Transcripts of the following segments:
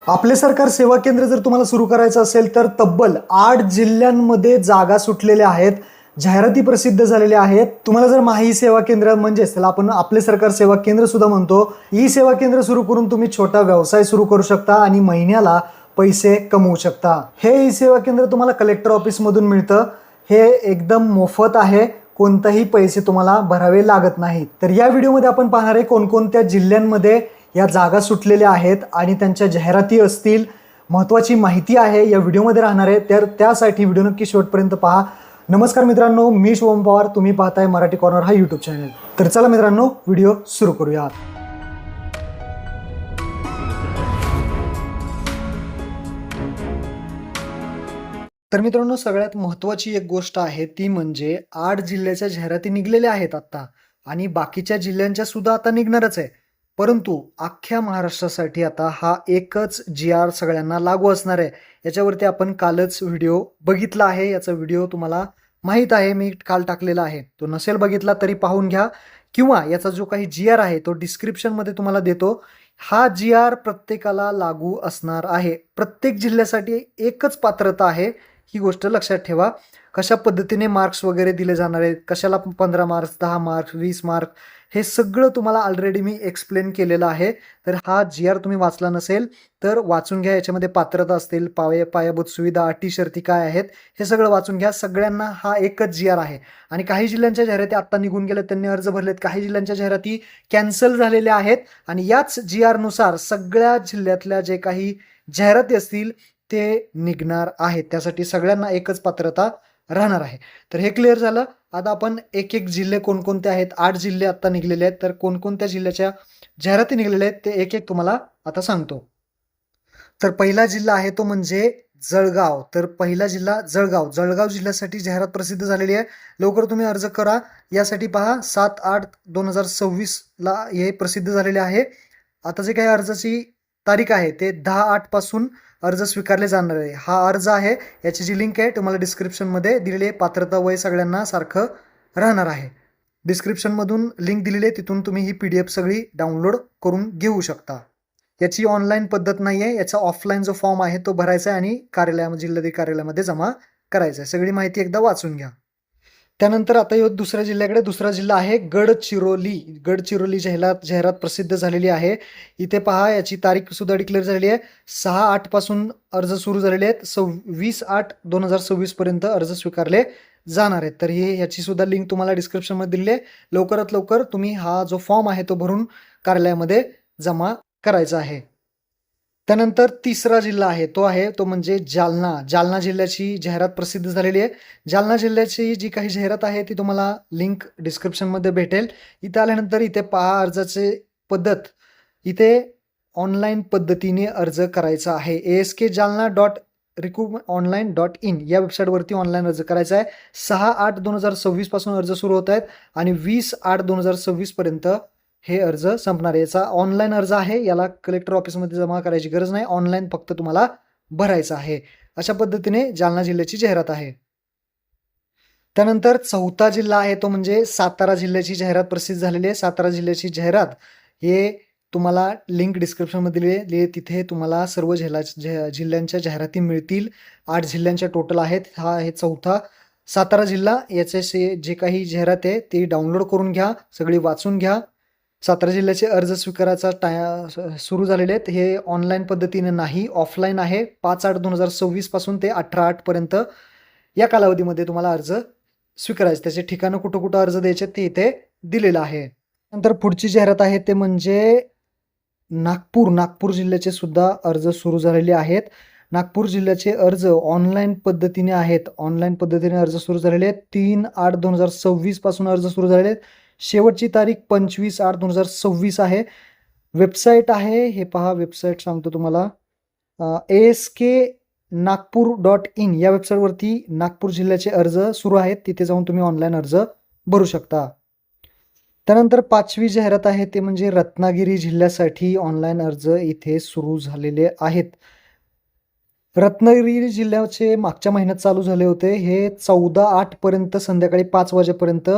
आपले सरकार सेवा केंद्र जर तुम्हाला सुरू करायचं असेल तर तब्बल 8 जिल्ह्यांमध्ये जागा सुटलेल्या आहेत. जाहिराती प्रसिद्ध झालेल्या आहेत. तुम्हाला जर माही सेवा केंद्र म्हणजेच त्याला आपण आपले सरकार सेवा केंद्र सुद्धा म्हणतो, ई सेवा केंद्र सुरू करून तुम्ही छोटा व्यवसाय सुरू करू शकता आणि महिन्याला पैसे कमवू शकता. हे ई सेवा केंद्र तुम्हाला कलेक्टर ऑफिसमधून मिळतं. हे एकदम मोफत आहे. कोणताही पैसे तुम्हाला भरावे लागत नाहीत. तर या व्हिडिओमध्ये आपण पाहणार आहे कोणकोणत्या जिल्ह्यांमध्ये या जागा सुटलेल्या आहेत आणि त्यांच्या जाहिराती असतील, महत्त्वाची माहिती आहे या व्हिडिओमध्ये राहणार आहे. तर त्यासाठी व्हिडिओ नक्की शेवटपर्यंत पहा. नमस्कार मित्रांनो, मी शुभम पवार, तुम्ही पाहताय मराठी कॉर्नर हा यूट्यूब चॅनल. तर चला मित्रांनो, व्हिडिओ सुरू करूया. तर मित्रांनो, सगळ्यात महत्त्वाची एक गोष्ट आहे ती म्हणजे 8 जिल्ह्याच्या जाहिराती निघलेल्या आहेत आता आणि बाकीच्या जिल्ह्यांच्या सुद्धा आता निघणारच आहे. परंतु अख्ख्या महाराष्ट्रासाठी आता हा एकच जी.आर सगळ्यांना लागू असणार आहे. याच्यावरती आपण कालच व्हिडिओ बघितला आहे. याचा व्हिडिओ तुम्हाला माहीत आहे, मी काल टाकलेला आहे. तो नसेल बघितला तरी पाहून घ्या किंवा याचा जो काही जी.आर आहे तो डिस्क्रिप्शनमध्ये तुम्हाला देतो. हा जी.आर प्रत्येकाला लागू असणार आहे. प्रत्येक जिल्ह्यासाठी एकच पात्रता आहे. ही गोष्ट लक्षात ठेवा. कशा पद्धतीने मार्क्स वगैरे दिले जाणार आहेत, कशाला 15 मार्क्स, 10 मार्क्स, 20 मार्क्स, हे सगळं तुम्हाला ऑलरेडी मी एक्सप्लेन केलेलं आहे. तर हा जी.आर तुम्ही वाचला नसेल तर वाचून घ्या. याच्यामध्ये पात्रता असतील, पायाभूत सुविधा, अटी शर्ती काय आहेत हे सगळं वाचून घ्या. सगळ्यांना हा एकच जी.आर आहे. आणि काही जिल्ह्यांच्या जाहिराती आत्ता निघून गेल्यात, त्यांनी अर्ज भरलेत. काही जिल्ह्यांच्या जाहिराती कॅन्सल झालेल्या आहेत आणि याच जी.आर नुसार सगळ्या जिल्ह्यातल्या जे काही जाहिराती असतील ते निघणार आहेत. त्यासाठी सगळ्यांना एकच पात्रता राहणार आहे. तर हे क्लिअर झालं. आता आपण एक एक जिल्हे कोणकोणते आहेत, 8 जिल्हे आता निघलेले आहेत. तर कोणकोणत्या जिल्ह्याच्या जाहिराती निघलेल्या आहेत ते एक एक तुम्हाला आता सांगतो. तर पहिला जिल्हा आहे तो म्हणजे जळगाव. तर पहिला जिल्हा जळगाव. जळगाव जिल्ह्यासाठी जाहिरात प्रसिद्ध झालेली आहे. लवकर तुम्ही अर्ज करा. यासाठी पहा 7/8/2026 हे प्रसिद्ध झालेले आहे. आता जे काही अर्जाची तारीख आहे ते 10/8 पासून अर्ज स्वीकारले जाणार आहे. हा अर्ज आहे, याची जी लिंक आहे तुम्हाला डिस्क्रिप्शनमध्ये दिलेली आहे. पात्रता वय सगळ्यांना सारखं राहणार आहे. डिस्क्रिप्शनमधून लिंक दिलेली आहे, तिथून तुम्ही ही PDF सगळी डाउनलोड करून घेऊ शकता. याची ऑनलाईन पद्धत नाही आहे. याचा ऑफलाईन जो फॉर्म आहे तो भरायचा आहे आणि जिल्हाधिकारी कार्यालयामध्ये जमा करायचा आहे. सगळी माहिती एकदा वाचून घ्या. त्यानंतर आता येऊ दुसऱ्या जिल्ह्याकडे. दुसरा जिल्हा आहे गडचिरोली. गडचिरोली जाहिरात प्रसिद्ध झालेली आहे. इथे पहा, याची तारीख सुद्धा डिक्लेअर झालेली आहे. 6/8 पासून अर्ज सुरू झालेले आहेत. 20/8/2026 पर्यंत अर्ज स्वीकारले जाणार आहेत. तर याची सुद्धा लिंक तुम्हाला डिस्क्रिप्शनमध्ये दिली आहे. लवकरात लवकर तुम्ही हा जो फॉर्म आहे तो भरून कार्यालयामध्ये जमा करायचा आहे. त्यानंतर तिसरा जिल्हा आहे तो म्हणजे जालना. जालना जिल्ह्याची जाहिरात प्रसिद्ध झालेली आहे. जालना जिल्ह्याची जी काही जाहिरात आहे ती तुम्हाला लिंक डिस्क्रिप्शनमध्ये भेटेल. इथे आल्यानंतर इथे पहा अर्जाची पद्धत. इथे ऑनलाईन पद्धतीने अर्ज करायचा आहे. askjalna.recruitmentonline.in या वेबसाईटवरती ऑनलाईन अर्ज करायचा आहे. 6/8/2026 पासून अर्ज सुरू होत आहेत आणि 20/8/2026 पर्यंत हे अर्ज संपणार आहे. याचा ऑनलाईन अर्ज आहे. याला कलेक्टर ऑफिसमध्ये जमा करायची गरज नाही. ऑनलाईन फक्त तुम्हाला भरायचं आहे. अशा पद्धतीने जालना जिल्ह्याची जाहिरात आहे. त्यानंतर चौथा जिल्हा आहे तो म्हणजे सातारा जिल्ह्याची जाहिरात प्रसिद्ध झालेली आहे. सातारा जिल्ह्याची जाहिरात हे तुम्हाला लिंक डिस्क्रिप्शनमध्ये दिली आहे. तिथे तुम्हाला सर्व जिल्ह्यांच्या जाहिराती मिळतील. 8 जिल्ह्यांच्या टोटल आहेत. हा आहे चौथा सातारा जिल्हा. याचे जे काही जाहिरात आहे ती डाउनलोड करून घ्या, सगळी वाचून घ्या. सातारा जिल्ह्याचे अर्ज स्वीकारायचा सुरू झालेले आहेत. हे ऑनलाईन पद्धतीने नाही, ऑफलाईन आहे. 5/8/2026 पासून ते 18/8 पर्यंत या कालावधीमध्ये तुम्हाला अर्ज स्वीकारायचे. त्याचे ठिकाणं कुठं कुठं अर्ज द्यायचे ते इथे दिलेलं आहे. नंतर पुढची जाहिरात आहे ते म्हणजे नागपूर जिल्ह्याचे सुद्धा अर्ज सुरू झालेले आहेत. नागपूर जिल्ह्याचे अर्ज ऑनलाईन पद्धतीने आहेत. ऑनलाईन पद्धतीने अर्ज सुरू झालेले आहेत. 3/8/2026 पासून अर्ज सुरू झालेले आहेत. शेवटची तारीख 25/8/2026 आहे. वेबसाईट आहे, हे पहा वेबसाईट सांगतो तुम्हाला. asknagpur.in या वेबसाईटवरती नागपूर जिल्ह्याचे अर्ज सुरू आहेत. तिथे जाऊन तुम्ही ऑनलाईन अर्ज भरू शकता. त्यानंतर 5वी जाहिरात आहे ते म्हणजे रत्नागिरी जिल्ह्यासाठी ऑनलाईन अर्ज इथे सुरू झालेले आहेत. रत्नागिरी जिल्ह्याचे मागच्या महिन्यात चालू झाले होते. हे 14/8 पर्यंत संध्याकाळी 5 वाजेपर्यंत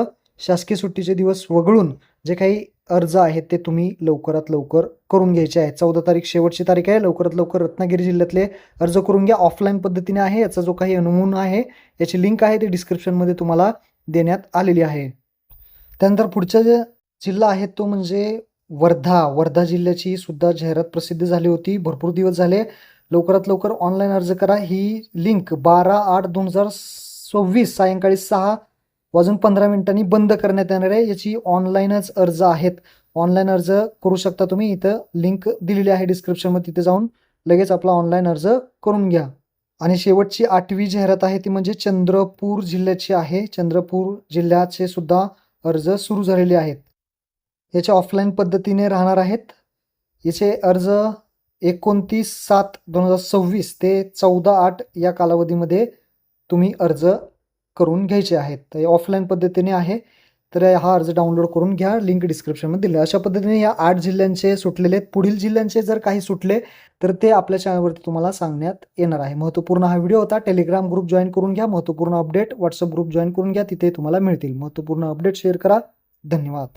शासकीय सुट्टीचे दिवस वगळून जे काही अर्ज आहेत ते तुम्ही लवकरात लवकर करून घ्यायचे आहेत. 14 तारीख शेवटची तारीख आहे. लवकरात लवकर रत्नागिरी जिल्ह्यातले अर्ज करून घ्या. ऑफलाईन पद्धतीने आहे. याचा जो काही नमुना आहे, याची लिंक आहे ती डिस्क्रिप्शनमध्ये तुम्हाला देण्यात आलेली आहे. त्यानंतर पुढचा जे जिल्हा आहे तो म्हणजे वर्धा. वर्धा जिल्ह्याची सुद्धा जाहिरात प्रसिद्ध झाली होती. भरपूर दिवस झाले. लवकरात लवकर ऑनलाईन अर्ज करा. ही लिंक 12/8/2024 सायंकाळी 6:15 बंद करण्यात येणार आहे. याची ऑनलाईनच अर्ज आहेत. ऑनलाईन अर्ज करू शकता तुम्ही. इथं लिंक दिलेली आहे डिस्क्रिप्शनमध्ये. तिथे जाऊन लगेच आपला ऑनलाईन अर्ज करून घ्या. आणि शेवटची 8वी जाहिरात आहे ती म्हणजे चंद्रपूर जिल्ह्याची आहे. चंद्रपूर जिल्ह्याचे सुद्धा अर्ज सुरू झालेले आहेत. याचे ऑफलाईन पद्धतीने राहणार आहेत. याचे अर्ज 29/7/2026 ते 14/8 या कालावधीमध्ये तुम्ही अर्ज करून घ्यायचे आहेत. तर हे ऑफलाईन पद्धतीने आहे. तर हा अर्ज डाउनलोड करून घ्या. लिंक डिस्क्रिप्शनमध्ये दिली आहे. अशा पद्धतीने या 8 जिल्ह्यांचे सुटलेले आहेत. पुढील जिल्ह्यांचे जर काही सुटले तर ते आपल्या चॅनलवरती तुम्हाला सांगण्यात येणार आहे. महत्त्वपूर्ण हा व्हिडिओ होता. टेलिग्राम ग्रुप जॉईन करून घ्या. महत्त्वपूर्ण अपडेट व्हॉट्सअप ग्रुप जॉईन करून घ्या. तिथे तुम्हाला मिळतील. महत्त्वपूर्ण अपडेट शेअर करा. धन्यवाद.